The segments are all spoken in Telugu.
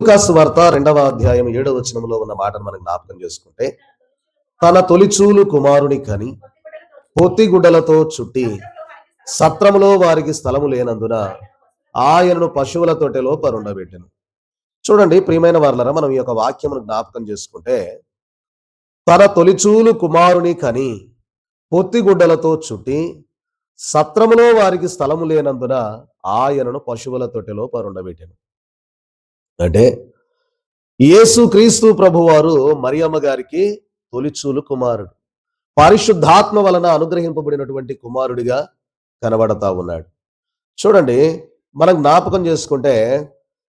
లూకాసు వార్త 2వ అధ్యాయం 7వ వచనంలో ఉన్న మాటను మనం జ్ఞాపకం చేసుకుంటే, తన తొలిచూలు కుమారుని కని పొత్తిగుడ్డలతో చుట్టి సత్రములో వారికి స్థలము లేనందున ఆయనను పశువుల తొట్టెలో పరుండబెట్టెను. చూడండి ప్రియమైన వారలారా, మనం ఈ యొక్క వాక్యమును జ్ఞాపకం చేసుకుంటే, తన తొలిచూలు కుమారుని కని పొత్తిగుడ్డలతో చుట్టి సత్రములో వారికి స్థలము లేనందున ఆయనను పశువుల తొట్టెలో పరుండబెట్టెను. అంటే యేసు క్రీస్తు ప్రభువారు మరియమ్మ గారికి తొలిచూలు కుమారుడు, పరిశుద్ధాత్మ వలన అనుగ్రహింపబడినటువంటి కుమారుడిగా కనబడతా ఉన్నాడు. చూడండి, మనం జ్ఞాపకం చేసుకుంటే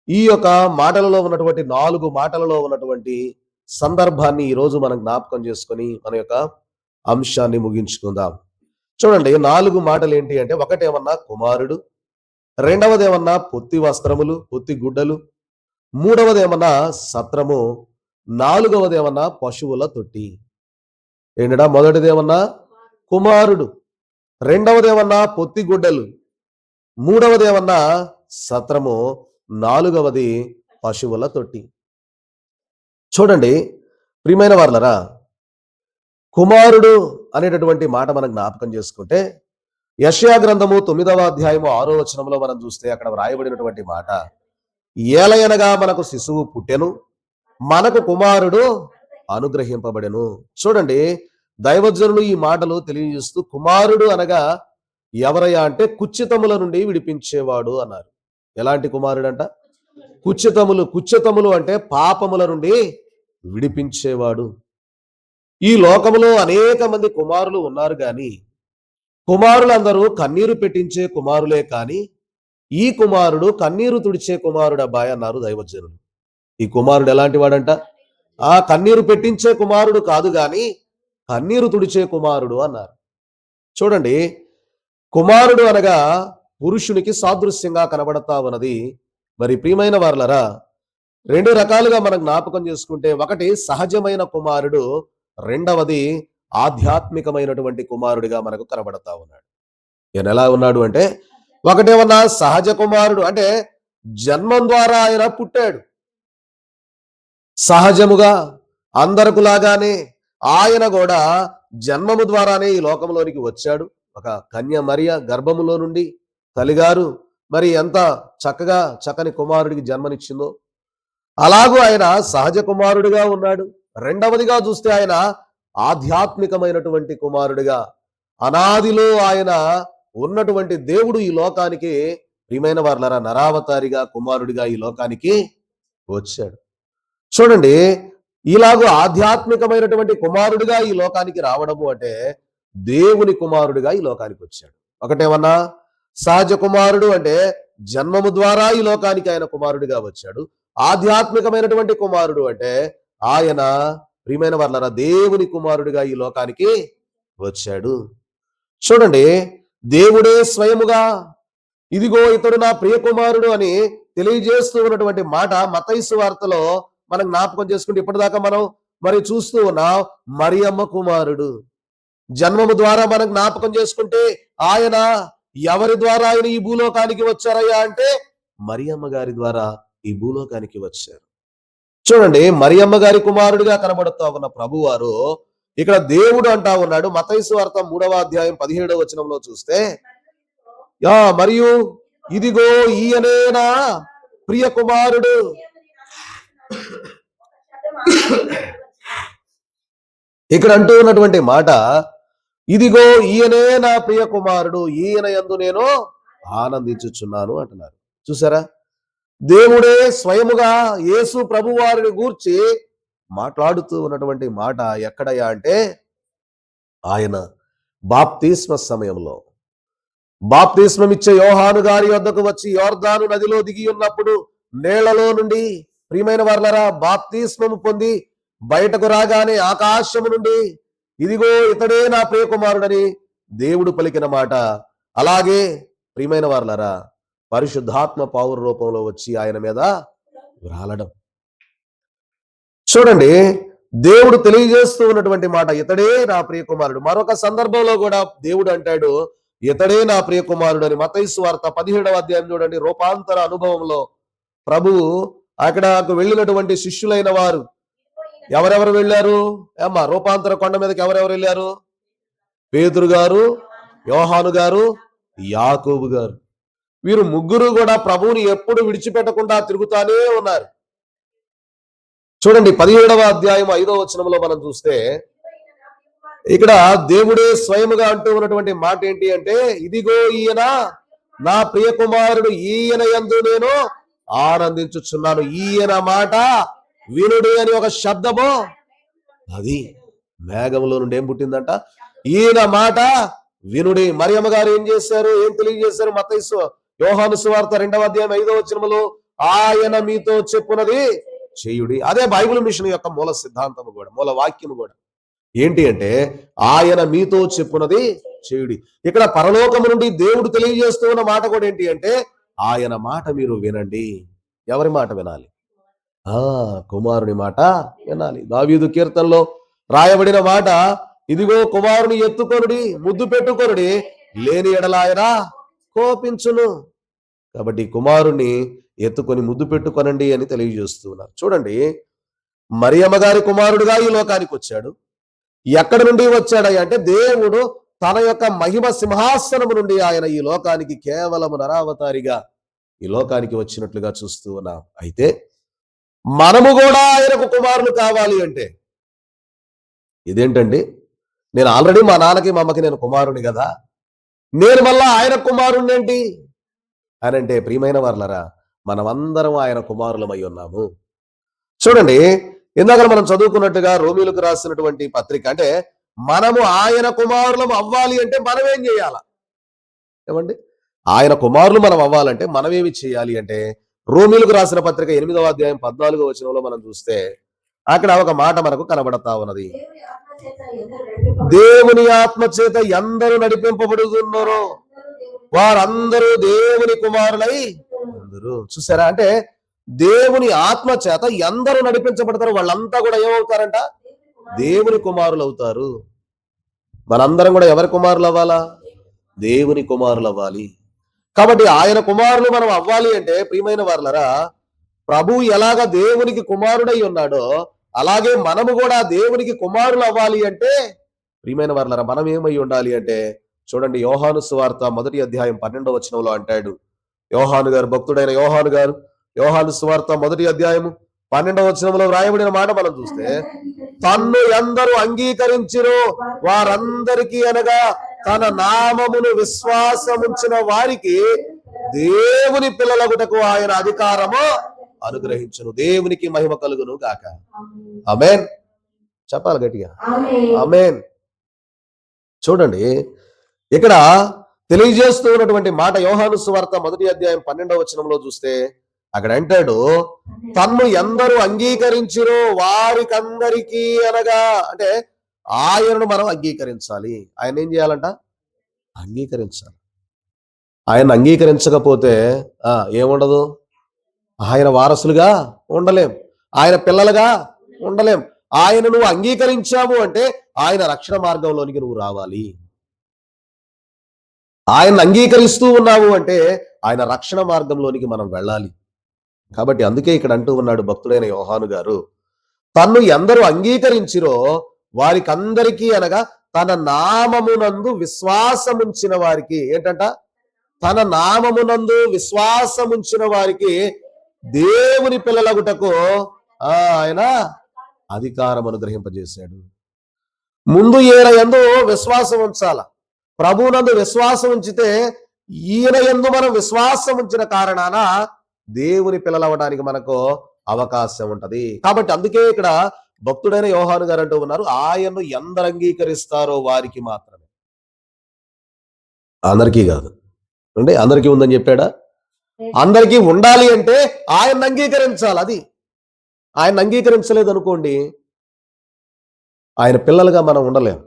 ఈ యొక్క మాటలలో ఉన్నటువంటి 4 మాటలలో ఉన్నటువంటి సందర్భాన్ని ఈరోజు మనం జ్ఞాపకం చేసుకొని మన యొక్క అంశాన్ని ముగించుకుందాం. చూడండి, 4 మాటలు ఏంటి అంటే, ఒకటేమన్నా కుమారుడు, రెండవదేమన్నా పొత్తి వస్త్రములు, పొత్తి గుడ్డలు, మూడవదేమన్నా సత్రము, నాలుగవదేమన్నా పశువుల తొట్టి. ఏంటడా? మొదటిదేమన్నా కుమారుడు, రెండవదేమన్నా పొత్తి గుడ్డలు, మూడవదేమన్నా సత్రము, నాలుగవది పశువుల తొట్టి. చూడండి ప్రియమైన వారలారా, కుమారుడు అనేటటువంటి మాట మనం జ్ఞాపకం చేసుకుంటే, యెషయా గ్రంథము 9వ అధ్యాయము 6వ వచనంలో మనం చూస్తే అక్కడ వ్రాయబడినటువంటి మాట, ఏలయనగా మనకు శిశువు పుట్టెను, మనకు కుమారుడు అనుగ్రహింపబడెను. చూడండి, దైవజనులు ఈ మాటలు తెలియజేస్తూ కుమారుడు అనగా ఎవరయ్యా అంటే కుచ్చితముల నుండి విడిపించేవాడు అన్నారు. ఎలాంటి కుమారుడు అంట? కుచ్చితములు అంటే పాపముల నుండి విడిపించేవాడు. ఈ లోకములో అనేక మంది కుమారులు ఉన్నారు కానీ కుమారులందరూ కన్నీరు పెట్టించే కుమారులే కానీ ఈ కుమారుడు కన్నీరు తుడిచే కుమారుడు అబ్బాయి అన్నారు దైవజనులు. ఈ కుమారుడు ఎలాంటి వాడంట? కన్నీరు పెట్టించే కుమారుడు కాదు గాని కన్నీరు తుడిచే కుమారుడు అన్నారు. చూడండి, కుమారుడు అనగా పురుషునికి సాదృశ్యంగా కనబడతా ఉన్నది. మరి ప్రియమైన వారలరా, 2 రకాలుగా మనం జ్ఞాపకం చేసుకుంటే, ఒకటి సహజమైన కుమారుడు, రెండవది ఆధ్యాత్మికమైనటువంటి కుమారుడిగా మనకు కనబడతా ఉన్నాడు. ఈయన ఎలా ఉన్నాడు అంటే, ఒకటేమన్నా సహజ కుమారుడు అంటే జన్మం ద్వారా ఆయన పుట్టాడు. సహజముగా అందరకు లాగానే ఆయన కూడా జన్మము ద్వారానే ఈ లోకంలోనికి వచ్చాడు. ఒక కన్య మరియ గర్భములో నుండి తల్లిగారు మరి ఎంత చక్కగా చక్కని కుమారుడికి జన్మనిచ్చిందో అలాగూ ఆయన సహజ కుమారుడిగా ఉన్నాడు. రెండవదిగా చూస్తే ఆయన ఆధ్యాత్మికమైనటువంటి కుమారుడిగా, అనాదిలో ఆయన ఉన్నటువంటి దేవుడు ఈ లోకానికి ప్రియమైన వారలారా నరావతారిగా కుమారుడిగా ఈ లోకానికి వచ్చాడు. చూడండి, ఇలాగూ ఆధ్యాత్మికమైనటువంటి కుమారుడిగా ఈ లోకానికి రావడము అంటే దేవుని కుమారుడిగా ఈ లోకానికి వచ్చాడు. ఒకటేమన్నా సహజ కుమారుడు అంటే జన్మము ద్వారా ఈ లోకానికి ఆయన కుమారుడిగా వచ్చాడు. ఆధ్యాత్మికమైనటువంటి కుమారుడు అంటే ఆయన ప్రియమైన వారలారా దేవుని కుమారుడిగా ఈ లోకానికి వచ్చాడు. చూడండి, దేవుడే స్వయముగా ఇదిగో ఇతడు నా ప్రియ కుమారుడు అని తెలియజేస్తూ ఉన్నటువంటి మాట మత్తయి సువార్తలో మనం జ్ఞాపకం చేసుకుంటే, ఇప్పటిదాకా మనం మరి చూస్తూ ఉన్నాం మరియమ్మ కుమారుడు. జన్మము ద్వారా మనం జ్ఞాపకం చేసుకుంటే ఆయన ఎవరి ద్వారా ఆయన ఈ భూలోకానికి వచ్చారయ్యా అంటే మరియమ్మ గారి ద్వారా ఈ భూలోకానికి వచ్చారు. చూడండి, మరియమ్మ గారి కుమారుడిగా కనబడుతూ ఉన్న ప్రభువారు ఇక్కడ దేవుడు అంటా ఉన్నాడు. మత్తయి సువార్త 3వ అధ్యాయం 17వ వచనంలో చూస్తే, మరియు ఇదిగో ఈయనే నా ప్రియ కుమారుడు. ఇక్కడ అంటూ ఉన్నటువంటి మాట, ఇదిగో ఈయనే నా ప్రియ కుమారుడు, ఈయన యందు నేను ఆనందించుచున్నాను అంటున్నారు. చూసారా, దేవుడే స్వయముగా యేసు ప్రభువారిని గూర్చి మాట్లాడుతూ ఉన్నటువంటి మాట ఎక్కడయ్యా అంటే ఆయన బాప్తిస్మ సమయంలో, బాప్తిస్మమిచ్చే యోహాను గారి వద్దకు వచ్చి యోర్దాను నదిలో దిగి ఉన్నప్పుడు నేళ్లలో నుండి ప్రియమైన వారలారా బాప్తిస్మము పొంది బయటకు రాగానే ఆకాశము నుండి ఇదిగో ఇతడే నా ప్రియ కుమారుడని దేవుడు పలికిన మాట, అలాగే ప్రియమైన వారలారా పరిశుద్ధాత్మ పౌర రూపంలో వచ్చి ఆయన మీద రాలడం. చూడండి, దేవుడు తెలియజేస్తూ ఉన్నటువంటి మాట ఇతడే నా ప్రియ కుమారుడు. మరొక సందర్భంలో కూడా దేవుడు అంటాడు ఇతడే నా ప్రియ కుమారుడు అని. మత్తయి సువార్త 17వ అధ్యాయం చూడండి, రూపాంతర అనుభవంలో ప్రభువు అక్కడకు వెళ్ళినటువంటి శిష్యులైన వారు ఎవరెవరు వెళ్ళారు? ఏమ్మా, రూపాంతర కొండ మీదకి ఎవరెవరు వెళ్ళారు? పేతురు గారు, యోహాను గారు, యాకోబు గారు. వీరు ముగ్గురు కూడా ప్రభువుని ఎప్పుడు విడిచిపెట్టకుండా తిరుగుతానే ఉన్నారు. చూడండి 17వ అధ్యాయం 5వ వచనంలో మనం చూస్తే ఇక్కడ దేవుడే స్వయముగా అంటూ ఉన్నటువంటి మాట ఏంటి అంటే, ఇదిగో ఈయన నా ప్రియ కుమారుడు, ఈయన యందు నేను ఆనందించుచున్నాను, ఈయన మాట వినుడి అని ఒక శబ్దము అది మేఘంలో నుండి ఏం పుట్టిందంట? ఈయన మాట వినుడి. మరియమ్మ గారు ఏం చేశారు? ఏం తెలియజేశారు? మత్తయి యోహాను సువార్త 2వ అధ్యాయం 5వ వచనములో ఆయన మీతో చెప్పునది చేయుడి. అదే బైబిల్ మిషన్ యొక్క మూల సిద్ధాంతము కూడా, మూల వాక్యము కూడా ఏంటి అంటే, ఆయన మీతో చెప్పునది చేయుడి. ఇక్కడ పరలోకము నుండి దేవుడు తెలియజేస్తూ ఉన్న మాట కూడా ఏంటి అంటే, ఆయన మాట మీరు వినండి. ఎవరి మాట వినాలి? కుమారుని మాట వినాలి. దావీదు కీర్తనలో రాయబడిన మాట, ఇదిగో కుమారుని ఎత్తుకొనుడి, ముద్దు పెట్టుకొనుడి, లేని ఎడల ఆయన కోపించును. కాబట్టి కుమారుని ఎత్తుకొని ముద్దు పెట్టుకొనండి అని తెలియజేస్తున్నారు. చూడండి, మరియమ్మ గారి కుమారుడుగా ఈ లోకానికి వచ్చాడు. ఎక్కడి నుండి వచ్చాడయ్య అంటే, దేవుడు తన యొక్క మహిమ సింహాసనము నుండి ఆయన ఈ లోకానికి కేవలం నరావతారిగా ఈ లోకానికి వచ్చినట్లుగా చూస్తూ ఉన్నాం. అయితే మనము కూడా ఆయనకు కుమారులు కావాలి అంటే, ఇదేంటండి, నేను ఆల్రెడీ మా నాన్నకి మా అమ్మకి నేను కుమారుని కదా, నేను మళ్ళా ఆయన కుమారుణ్ణి ఏంటి అని అంటే, ప్రియమైన వారలారా, మనమందరం ఆయన కుమారులమై ఉన్నాము. చూడండి, ఇందాక మనం చదువుకున్నట్టుగా రోమీలకు రాసినటువంటి పత్రిక, అంటే మనము ఆయన కుమారులం అవ్వాలి అంటే మనం ఏం చేయాలా? ఏమండి, ఆయన కుమారులు మనం అవ్వాలంటే మనం ఏమి చేయాలి అంటే, రోమీలకు రాసిన పత్రిక 8వ అధ్యాయం 14వ వచనంలో మనం చూస్తే అక్కడ ఒక మాట మనకు కనబడతా ఉన్నది. దేవుని ఆత్మ చేత ఎందరూ నడిపింపబడుతున్నారో వారందరూ దేవుని కుమారులై అందరూ. చూసారా? అంటే దేవుని ఆత్మ చేత ఎందరూ నడిపించబడతారు, వాళ్ళంతా కూడా ఏమవుతారంట? దేవుని కుమారులు అవుతారు. మనందరం కూడా ఎవరి కుమారులు అవ్వాలా? దేవుని కుమారులు అవ్వాలి. కాబట్టి ఆయన కుమారులు మనం అవ్వాలి అంటే, ప్రియమైన వారలారా, ప్రభు ఎలాగ దేవునికి కుమారుడై ఉన్నాడో అలాగే మనము కూడా దేవునికి కుమారులు అవ్వాలి అంటే, ప్రియమైన వారలారా, మనం ఏమై ఉండాలి అంటే, చూడండి, యోహాను సువార్త 1వ అధ్యాయం 12వ వచనంలో అంటాడు యోహాను గారు, భక్తుడైన యోహాను గారు, యోహాను సువార్త 1వ అధ్యాయము 12వ వచనంలో వ్రాయబడిన మాట మనం చూస్తే, తన్ను ఎందరూ అంగీకరించిరో వారందరికీ అనగా తన నామమును విశ్వాసముంచిన వారికి దేవుని పిల్లలగుటకు ఆయన అధికారము అనుగ్రహించును. దేవునికి మహిమ కలుగును గాక. ఆమేన్. చెప్పాలి గట్టిగా, ఆమేన్. చూడండి, ఇక్కడ తెలియజేస్తూ ఉన్నటువంటి మాట యోహాను సువార్త 1వ అధ్యాయం 12వ వచనంలో చూస్తే అక్కడ అంటాడు, తన్ను ఎందరూ అంగీకరించిరో వారికందరికీ అనగా, అంటే ఆయనను మనం అంగీకరించాలి. ఆయన ఏం చేయాలంట? అంగీకరించాలి. ఆయన అంగీకరించకపోతే ఏముండదు? ఆయన వారసులుగా ఉండలేం, ఆయన పిల్లలుగా ఉండలేం. ఆయన నువ్వు అంగీకరించావు అంటే ఆయన రక్షణ మార్గంలోనికి నువ్వు రావాలి. ఆయన అంగీకరిస్తూ ఉన్నావు అంటే ఆయన రక్షణ మార్గంలోనికి మనం వెళ్ళాలి. కాబట్టి అందుకే ఇక్కడ అంటూ ఉన్నాడు భక్తుడైన యోహాను గారు, తన్ను ఎందరూ అంగీకరించిరో వారికి అందరికీ అనగా తన నామమునందు విశ్వాసముంచిన వారికి, ఏంటంట? తన నామమునందు విశ్వాసముంచిన వారికి దేవుని పిల్లలగుటకు ఆయన అధికారం అనుగ్రహింపజేశాడు. ముందు ఈయన యందు విశ్వాసం ఉంచాల. ప్రభువునందు విశ్వాసం ఉంచితే ఈయన యందు మనం విశ్వాసం ఉంచిన కారణాన దేవుని పిల్లలవడానికి మనకు అవకాశం ఉంటది. కాబట్టి అందుకే ఇక్కడ భక్తుడైన యోహాను గారు అంటూ ఉన్నారు, ఆయన్ను ఎందరు అంగీకరిస్తారో వారికి మాత్రమే, అందరికీ కాదు. అంటే అందరికీ ఉందని చెప్పాడా? అందరికీ ఉండాలి అంటే ఆయన అంగీకరించాలి. అది ఆయన అంగీకరించలేదు అనుకోండి, ఆయన పిల్లలుగా మనం ఉండలేం.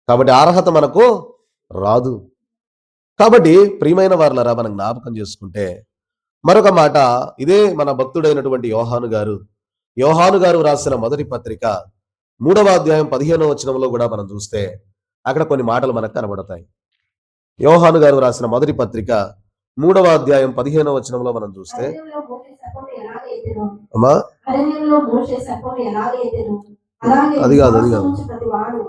కాబట్టి అర్హత మనకు రాదు. కాబట్టి ప్రియమైన వారలారా, మనం జ్ఞాపకం చేసుకుంటే మరొక మాట, ఇదే మన భక్తుడైనటువంటి యోహాను గారు రాసిన మొదటి పత్రిక 3వ అధ్యాయం 15వ వచనంలో కూడా మనం చూస్తే అక్కడ కొన్ని మాటలు మనకు కనబడతాయి. యోహాను గారు రాసిన మొదటి పత్రిక 3వ అధ్యాయం 15వ వచనంలో మనం చూస్తే, అరణ్యంలో మోషే సర్పమును ఎలాగైతేనో, అమ్మా అరణ్యంలో మోషే సర్పమును ఎలాగైతేనో, అలాగే అది కాదు విశ్వాసముంచు ప్రతివాడు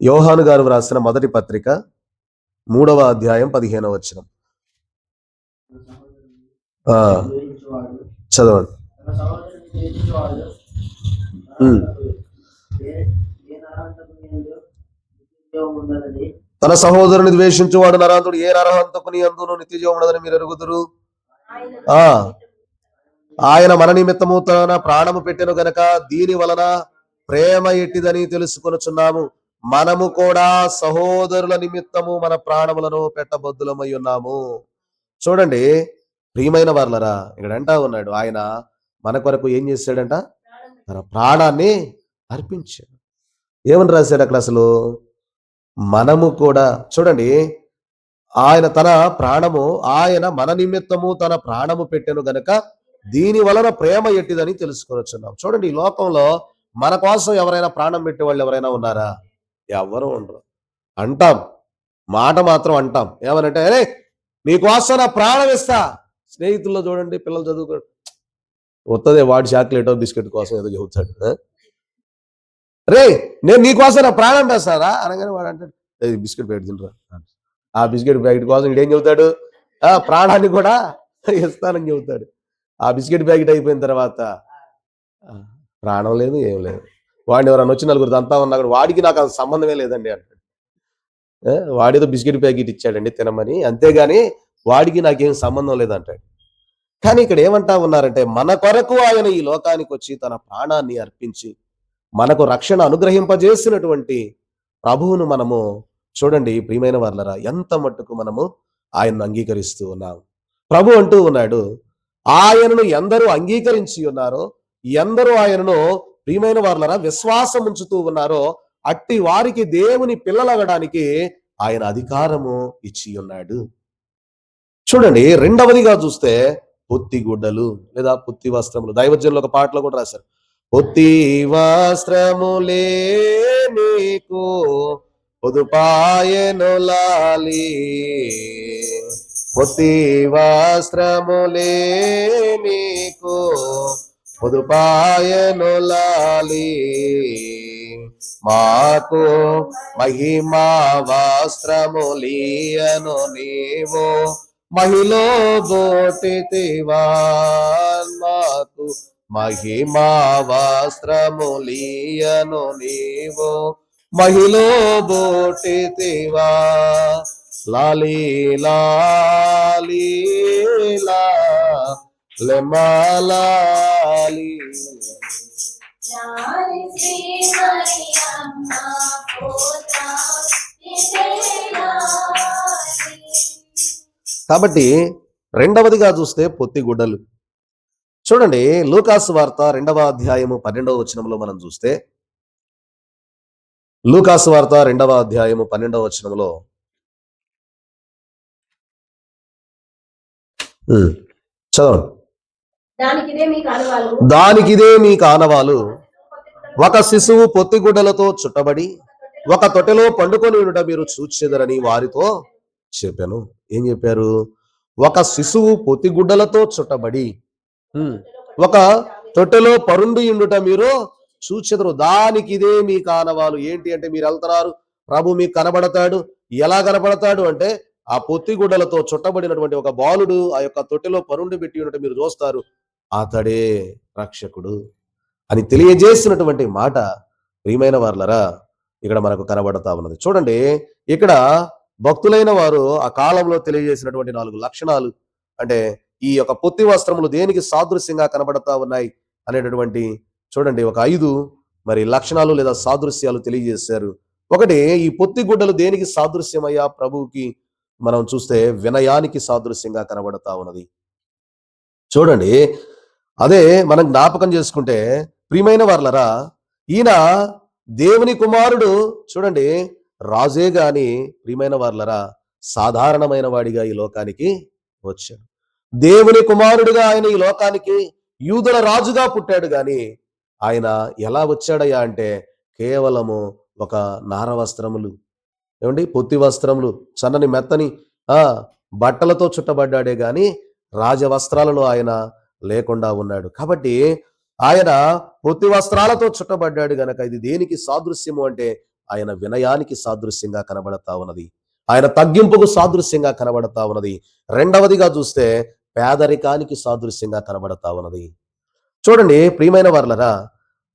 యోహాను గారు వ్రాసిన మొదటి పత్రిక 3వ అధ్యాయం 15వ వచనం. చదవండి. తన సహోదరుని ద్వేషించువాడు నరహంతుడు, ఏ నరహంతకుని యందును నిత్య జీవం ఉండదని మీరు ఎరుగుదురు. ఆయన మన నిమిత్తము తన ప్రాణము పెట్టెను గనక దీని వలన ప్రేమ ఎట్టిదని తెలుసుకొనుచున్నాము. మనము కూడా సహోదరుల నిమిత్తము మన ప్రాణములను పెట్టబద్దులమై ఉన్నాము. చూడండి ప్రియమైన వార్లరా, ఇక్కడ అంటా ఉన్నాడు, ఆయన మన కొరకు ఏం చేశాడంట? తన ప్రాణాన్ని అర్పించాడు. ఏమని రాశాడు అక్కడ అసలు? మనము కూడా చూడండి, ఆయన తన ప్రాణము, ఆయన మన నిమిత్తము తన ప్రాణము పెట్టెను గనక దీని వలన ప్రేమ ఎట్టిదని తెలుసుకొనుచున్నాం. చూడండి, ఈ లోకంలో మన కోసం ఎవరైనా ప్రాణం పెట్టే వాళ్ళు ఎవరైనా ఉన్నారా? ఎవరు ఉండరు. అంటాం, మాట మాత్రం అంటాం. ఏమనంటే, అరే నీకోసం నా ప్రాణం ఇస్తా. స్నేహితుల్లో చూడండి, పిల్లలు చదువుకో వస్తుంది, వాడి చాక్లెటో బిస్కెట్ కోసం ఏదో చెబుతాడు. రే నేను నీకోసం నా ప్రాణం వేస్తారా అనగానే వాడు అంటాడు, బిస్కెట్ ప్యాకెట్ తింటారా. ఆ బిస్కెట్ ప్యాకెట్ కోసం ఇడేం చెబుతాడు? ప్రాణాన్ని కూడా ఇస్తానని చెబుతాడు. ఆ బిస్కెట్ ప్యాకెట్ అయిపోయిన తర్వాత ప్రాణం లేదు, ఏం లేదు. వాడిని ఎవరన్నా వచ్చి నలుగురు అంతా ఉన్నా కూడా వాడికి నాకు అంత సంబంధమే లేదండి అంటాడు. వాడేదో బిస్కెట్ ప్యాకెట్ ఇచ్చాడండి తినమని, అంతేగాని వాడికి నాకేం సంబంధం లేదంటాడు. కానీ ఇక్కడ ఏమంటా ఉన్నారంటే, మన కొరకు ఆయన ఈ లోకానికి వచ్చి తన ప్రాణాన్ని అర్పించి మనకు రక్షణ అనుగ్రహింపజేసినటువంటి ప్రభువును మనము చూడండి ప్రియమైన వార్లరా, ఎంత మట్టుకు మనము ఆయన్ను అంగీకరిస్తూ ఉన్నాం. ప్రభు అంటూ ఉన్నాడు, ఆయనను ఎందరూ అంగీకరించి ఉన్నారో, ఎందరూ ఆయనను ప్రియమైన వార్లరా విశ్వాసం ఉంచుతూ ఉన్నారో, అట్టి వారికి దేవుని పిల్లలగడానికి ఆయన అధికారము ఇచ్చి ఉన్నాడు. చూడండి, రెండవదిగా చూస్తే పొత్తి గుడ్డలు లేదా పొత్తి వస్త్రములు. దైవజనులు ఒక పాటలో కూడా రాశారు, పొత్తి వస్త్రములే నీకు పొదుపాయెను లాలి, పొత్తి వస్త్రములే నీకు పొదుపాయెను లాలి, మాకు మహిమా వస్త్రములియను నీవు మహిలో బోటితివా, మాకు మహిమా వస్త్రములియను నీవు మహిలో బోటితివా, లాలి లాలి లాలి. కాబట్టి రెండవదిగా చూస్తే పొత్తి గుడ్డలు. చూడండి, లూకాసు వార్త 2వ అధ్యాయము 12వ వచనంలో మనం చూస్తే, లూకాసు వార్త 2వ అధ్యాయము 12వ వచనంలో చదవండి. దానికిదే మీ కానవాలు, ఒక శిశువు పొత్తి గుడ్డలతో చుట్టబడి ఒక తొట్టెలో పండుకొని ఉండుట మీరు చూచెదరని వారితో చెప్పాను. ఏం చెప్పారు? ఒక శిశువు పొత్తి గుడ్డలతో చుట్టబడి ఒక తొట్టెలో పరుండి ఉండుట మీరు చూచెదరు. దానికి ఇదే మీ కానవాలు. ఏంటి అంటే, మీరు వెళ్తున్నారు, ప్రభు మీకు కనబడతాడు. ఎలా కనబడతాడు అంటే, ఆ పొత్తి గుడ్డలతో చుట్టబడినటువంటి ఒక బాలుడు ఆ యొక్క తొట్టెలో పరుండి పెట్టి ఉన్నట్టు మీరు చూస్తారు, అతడే రక్షకుడు అని తెలియజేసినటువంటి మాట ప్రియమైన వార్లరా ఇక్కడ మనకు కనబడతా ఉన్నది. చూడండి, ఇక్కడ భక్తులైన వారు ఆ కాలంలో తెలియజేసినటువంటి 4 లక్షణాలు, అంటే ఈ యొక్క పొత్తి వస్త్రములు దేనికి సాదృశ్యంగా కనబడతా ఉన్నాయి అనేటటువంటి చూడండి ఒక 5 మరి లక్షణాలు లేదా సాదృశ్యాలు తెలియజేశారు. ఒకటి, ఈ పొత్తి గుడ్డలు దేనికి సాదృశ్యమయ్యా ప్రభువుకి మనం చూస్తే వినయానికి సాదృశ్యంగా కనబడతా ఉన్నది. చూడండి, అదే మనం జ్ఞాపకం చేసుకుంటే ప్రియమైన వార్లరా, ఈయన దేవుని కుమారుడు. చూడండి, రాజే గాని ప్రియమైన వార్లరా సాధారణమైన వాడిగా ఈ లోకానికి వచ్చాడు. దేవుని కుమారుడుగా ఆయన ఈ లోకానికి యూదుల రాజుగా పుట్టాడు. గాని ఆయన ఎలా వచ్చాడయ్యా అంటే, కేవలము ఒక నార వస్త్రములు, ఏమండి పొత్తి వస్త్రములు, సన్నని మెత్తని బట్టలతో చుట్టబడ్డాడే గాని రాజవస్త్రాలలో ఆయన లేకుండా ఉన్నాడు. కాబట్టి ఆయన పొత్తి వస్త్రాలతో చుట్టబడ్డాడు గనక ఇది దేనికి సాదృశ్యము అంటే ఆయన వినయానికి సాదృశ్యంగా కనబడతా ఉన్నది. ఆయన తగ్గింపుకు సాదృశ్యంగా కనబడతా ఉన్నది. రెండవదిగా చూస్తే పేదరికానికి సాదృశ్యంగా కనబడతా ఉన్నది. చూడండి ప్రియమైన వర్లరా,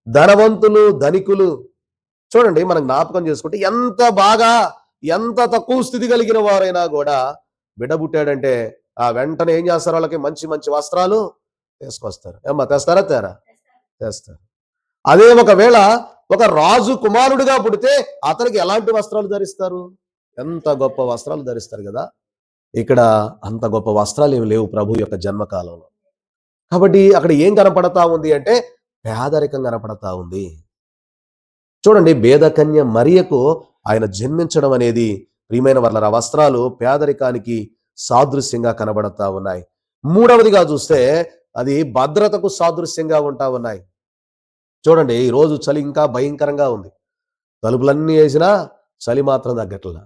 ధనవంతులు ధనికులు చూడండి మనం జ్ఞాపకం చేసుకుంటే ఎంత తక్కువ స్థితి కలిగిన వారైనా కూడా బిడ్డ పుట్టాడంటే ఆ వెంటనే ఏం చేస్తారు, వాళ్ళకి మంచి మంచి వస్త్రాలు తీసుకొస్తారు. ఏమ్మా తెస్తారా? తెస్తారు. అదే ఒకవేళ ఒక రాజు కుమారుడిగా పుడితే అతనికి ఎలాంటి వస్త్రాలు ధరిస్తారు? ఎంత గొప్ప వస్త్రాలు ధరిస్తారు కదా. ఇక్కడ అంత గొప్ప వస్త్రాలు ఏమి లేవు ప్రభు యొక్క జన్మకాలంలో. కాబట్టి అక్కడ ఏం కనపడతా ఉంది అంటే పేదరికం కనపడతా ఉంది. చూడండి, బేదకన్య మరియకు ఆయన జన్మించడం అనేది ప్రియమైన వాళ్ళ వస్త్రాలు పేదరికానికి సాదృశ్యంగా కనబడతా ఉన్నాయి. మూడవదిగా చూస్తే అది భద్రతకు సాదృశ్యంగా ఉంటా ఉన్నాయి. చూడండి, ఈరోజు చలి ఇంకా భయంకరంగా ఉంది. తలుపులన్నీ వేసినా చలి మాత్రం తగ్గట్లా.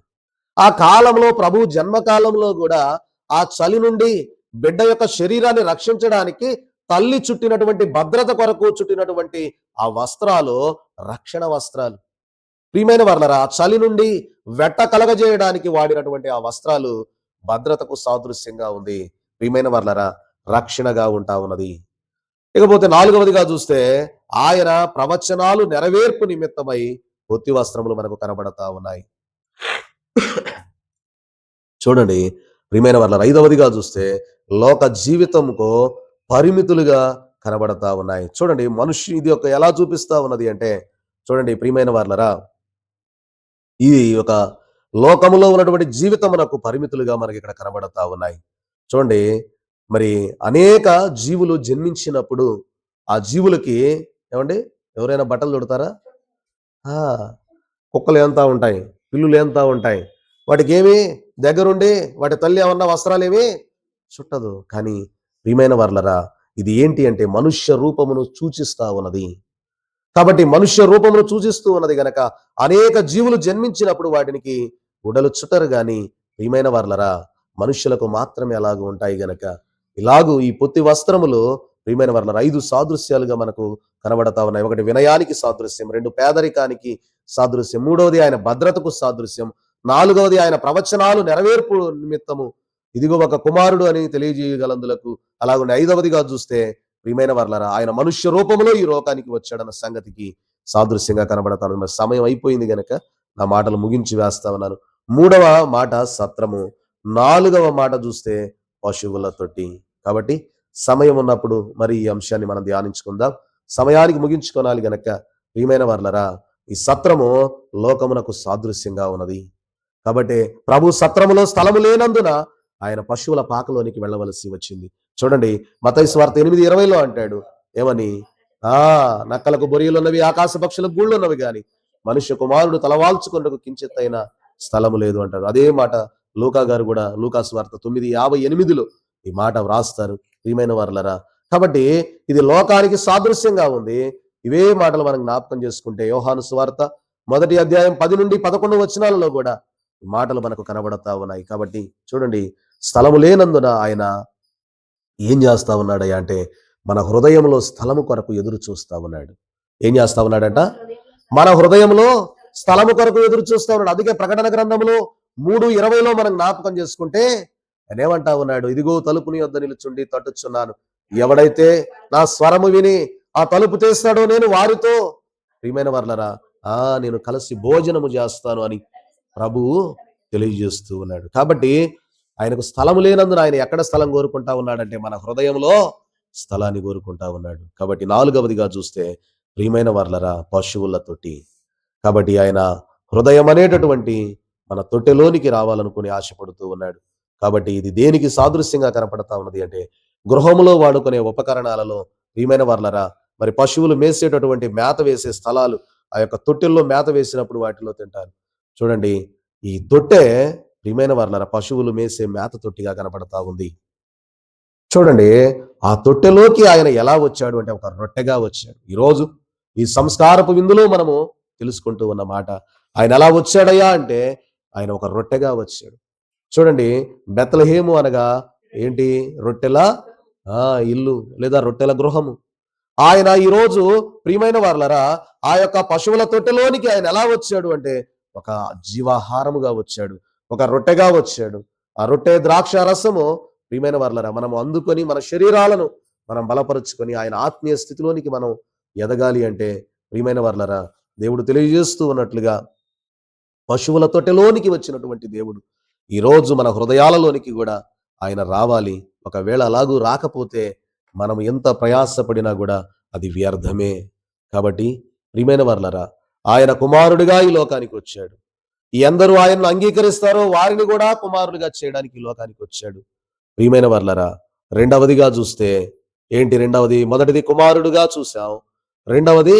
ఆ కాలంలో ప్రభు జన్మకాలంలో కూడా ఆ చలి నుండి బిడ్డ యొక్క శరీరాన్ని రక్షించడానికి తల్లి చుట్టినటువంటి భద్రత కొరకు చుట్టినటువంటి ఆ వస్త్రాలు రక్షణ వస్త్రాలు. ప్రియమైన వర్లరా, ఆ చలి నుండి వెట్ట కలగజేయడానికి వాడినటువంటి ఆ వస్త్రాలు భద్రతకు సాదృశ్యంగా ఉంది. ప్రియమైన వర్లరా, రక్షణగా ఉంటా ఉన్నది. ఇకపోతే నాలుగవదిగా చూస్తే ఆయన ప్రవచనాలు నెరవేర్పు నిమిత్తమై పొత్తి వస్త్రములు మనకు కనబడతా ఉన్నాయి. చూడండి ప్రియమైన వర్ల, ఐదవదిగా చూస్తే లోక జీవితంకు పరిమితులుగా కనబడతా ఉన్నాయి. చూడండి ఇది ఒక ఎలా చూపిస్తా ఉన్నది అంటే చూడండి ప్రియమైన వర్లరా, ఇది ఒక లోకములో ఉన్నటువంటి జీవితమునకు పరిమితులుగా మనకి ఇక్కడ కనబడతా ఉన్నాయి. చూడండి, మరి అనేక జీవులు జన్మించినప్పుడు ఆ జీవులకి ఏమండి ఎవరైనా బట్టలు చుడతారా? కుక్కలు ఏంతా ఉంటాయి, పిల్లులు ఏంతా ఉంటాయి. వాటికి ఏమి దగ్గరుండి వాటి తల్లి ఏమన్నా వస్త్రాలు ఏమి చుట్టదు. కానీ ప్రియమైన వర్లరా, ఇది ఏంటి అంటే మనుష్య రూపమును సూచిస్తా ఉన్నది. కాబట్టి మనుష్య రూపమును సూచిస్తూ ఉన్నది గనక అనేక జీవులు జన్మించినప్పుడు వాటికి ఉడలు చుట్టరు. గాని ప్రియమైన వర్లరా, మనుష్యులకు మాత్రమే అలాగూ ఉంటాయి గనక ఇలాగూ ఈ పొత్తి వస్త్రములు ప్రియమైన వర్లరా 5 సాదృశ్యాలుగా మనకు కనబడతా ఉన్నాయి. ఒకటి వినయానికి సాదృశ్యం, 2 పేదరికానికి సాదృశ్యం, 3వది ఆయన భద్రతకు సాదృశ్యం, 4వది ఆయన ప్రవచనాలు నెరవేర్పు నిమిత్తము ఇదిగో ఒక కుమారుడు అని తెలియజేయగలందులకు అలాగే 5వదిగా చూస్తే ప్రియమైన వర్లరా ఆయన మనుష్య రూపంలో ఈ లోకానికి వచ్చాడన్న సంగతికి సాదృశ్యంగా కనబడతాను. మరి సమయం అయిపోయింది గనక నా మాటలు ముగించి వేస్తా ఉన్నాను. 3వ మాట సత్రము, 4వ మాట చూస్తే పశువుల తొట్టి. కాబట్టి సమయం ఉన్నప్పుడు మరి ఈ అంశాన్ని మనం ధ్యానించుకుందాం. సమయానికి ముగించుకోనాలి గనక ప్రియమైన వర్లరా ఈ సత్రము లోకమునకు సాదృశ్యంగా ఉన్నది. కాబట్టి ప్రభు సత్రములో స్థలము లేనందున ఆయన పశువుల పాకలోనికి వెళ్ళవలసి వచ్చింది. చూడండి మత్తయి సువార్త 8:20 అంటాడు ఏమని, నక్కలకు బొరియలు ఉన్నవి, ఆకాశ పక్షులకు గూళ్ళు ఉన్నవి, గాని మనుష్య కుమారుడు తలవాల్చుకొనుటకు కించెత్తైన స్థలము లేదు అంటారు. అదే మాట లూకా గారు కూడా లూకా సువార్త 9:58 ఈ మాట వ్రాస్తారు. ప్రియమైన వర్లరా, కాబట్టి ఇది లోకానికి సాదృశ్యంగా ఉంది. ఇవే మాటలు మనం జ్ఞాపకం చేసుకుంటే యోహాను సువార్త 1వ అధ్యాయం 10 నుండి 11 వచనాలలో కూడా ఈ మాటలు మనకు కనబడతా ఉన్నాయి. కాబట్టి చూడండి, స్థలము లేనందున ఆయన ఏం చేస్తా ఉన్నాడయ్యా అంటే మన హృదయంలో స్థలము కొరకు ఎదురు చూస్తా ఉన్నాడు. ఏం చేస్తా ఉన్నాడంట? మన హృదయంలో స్థలము కొరకు ఎదురు చూస్తా ఉన్నాడు. అందుకే ప్రకటన గ్రంథంలో 3:20 మనం జ్ఞాపకం చేసుకుంటే ఆయన ఏమంటా ఉన్నాడు, ఇదిగో తలుపుని యొద్ద నిలుచుండి తట్టుచున్నాను, ఎవడైతే నా స్వరము విని ఆ తలుపు తీస్తాడో నేను వారితో ప్రియమైన వర్లరా నేను కలిసి భోజనము చేస్తాను అని ప్రభువు తెలియజేస్తూ ఉన్నాడు. కాబట్టి ఆయనకు స్థలము లేనందున ఆయన ఎక్కడ స్థలం కోరుకుంటా ఉన్నాడంటే మన హృదయంలో స్థలాన్ని కోరుకుంటా ఉన్నాడు. కాబట్టి 4వదిగా చూస్తే ప్రియమైన వర్లరా పశువుల తొట్టి. కాబట్టి ఆయన హృదయం అనేటటువంటి మన తొట్టెలోనికి రావాలనుకుని ఆశపడుతూ ఉన్నాడు. కాబట్టి ఇది దేనికి సాదృశ్యంగా కనపడతా ఉన్నది అంటే గృహములో వాడుకునే ఉపకరణాలలో ప్రియమైన వర్లరా మరి పశువులు మేసేటటువంటి మేత వేసే స్థలాలు, ఆ యొక్క తొట్టెల్లో మేత వేసినప్పుడు వాటిలో తింటారు. చూడండి, ఈ తొట్టె ప్రియమైన వర్లరా పశువులు మేసే మేత తొట్టిగా కనపడతా ఉంది. చూడండి, ఆ తొట్టెలోకి ఆయన ఎలా వచ్చాడు అంటే ఒక రొట్టెగా వచ్చాడు. ఈరోజు ఈ సంస్కారపు విందులో మనము తెలుసుకుంటూ ఉన్న మాట, ఆయన ఎలా వచ్చాడయ్యా అంటే ఆయన ఒక రొట్టెగా వచ్చాడు. చూడండి, బెత్లెహేము అనగా ఏంటి? రొట్టెల ఇల్లు లేదా రొట్టెల గృహము. ఆయన ఈరోజు ప్రియమైన వారలరా, ఆ యొక్క పశువుల తొట్టెలోనికి ఆయన ఎలా వచ్చాడు అంటే ఒక జీవాహారముగా వచ్చాడు, ఒక రొట్టెగా వచ్చాడు. ఆ రొట్టె ద్రాక్ష రసము ప్రియమైన వారలరా మనం అందుకొని మన శరీరాలను మనం బలపరుచుకొని ఆయన ఆత్మీయ స్థితిలోనికి మనం ఎదగాలి అంటే ప్రియమైన వారలరా దేవుడు తెలియజేస్తూ ఉన్నట్లుగా పశువుల తొట్టెలోనికి వచ్చినటువంటి దేవుడు ఈరోజు మన హృదయాలలోనికి కూడా ఆయన రావాలి. ఒకవేళ అలాగూ రాకపోతే మనం ఎంత ప్రయాసపడినా కూడా అది వ్యర్థమే. కాబట్టి ప్రియమైన వారలారా, ఆయన కుమారుడిగా ఈ లోకానికి వచ్చాడు. ఎందరూ ఆయన్ను అంగీకరిస్తారో వారిని కూడా కుమారుడిగా చేయడానికి ఈ లోకానికి వచ్చాడు. ప్రియమైన వారలారా, రెండవదిగా చూస్తే ఏంటి? రెండవది, మొదటిది కుమారుడుగా చూసాం. రెండవది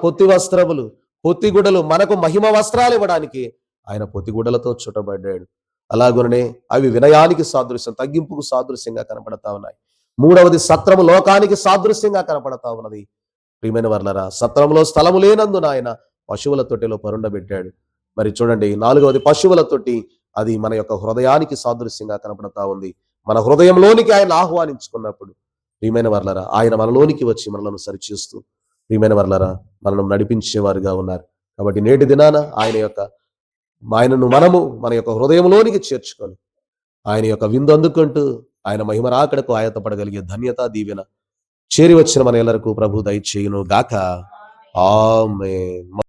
పొత్తి వస్త్రములు, పొత్తిగుడ్డలు, మనకు మహిమ వస్త్రాలు ఇవ్వడానికి ఆయన పొత్తిగుడ్డలతో చుట్టబడ్డాడు. అలాగుననే అవి వినయానికి సాదృశ్యం, తగ్గింపుకు సాదృశ్యంగా కనపడతా ఉన్నాయి. మూడవది సత్రము లోకానికి సాదృశ్యంగా కనపడతా ఉన్నది. ప్రియమైన వర్లరా, సత్రంలో స్థలము లేనందున ఆయన పశువుల తొట్టిలో పరుండబెట్టాడు. మరి చూడండి, నాలుగవది పశువుల తొట్టి, అది మన యొక్క హృదయానికి సాదృశ్యంగా కనపడతా ఉంది. మన హృదయంలోనికి ఆయన ఆహ్వానించుకున్నప్పుడు ప్రియమైన వర్లరా ఆయన మనలోనికి వచ్చి మనలను సరిచేస్తూ ప్రియమైన వర్లరా మనల్ని నడిపించేవారుగా ఉన్నారు. కాబట్టి నేటి దినాన ఆయనను మనము మన యొక్క హృదయంలోనికి చేర్చుకొని ఆయన యొక్క విందు అందుకుంటూ ఆయన మహిమ రాకడకు ఆయత్తపడగలిగే ధన్యత దీవెన చేరి వచ్చిన మన ఎల్లరకు ప్రభు దయచేయును గాక. ఆమేన్.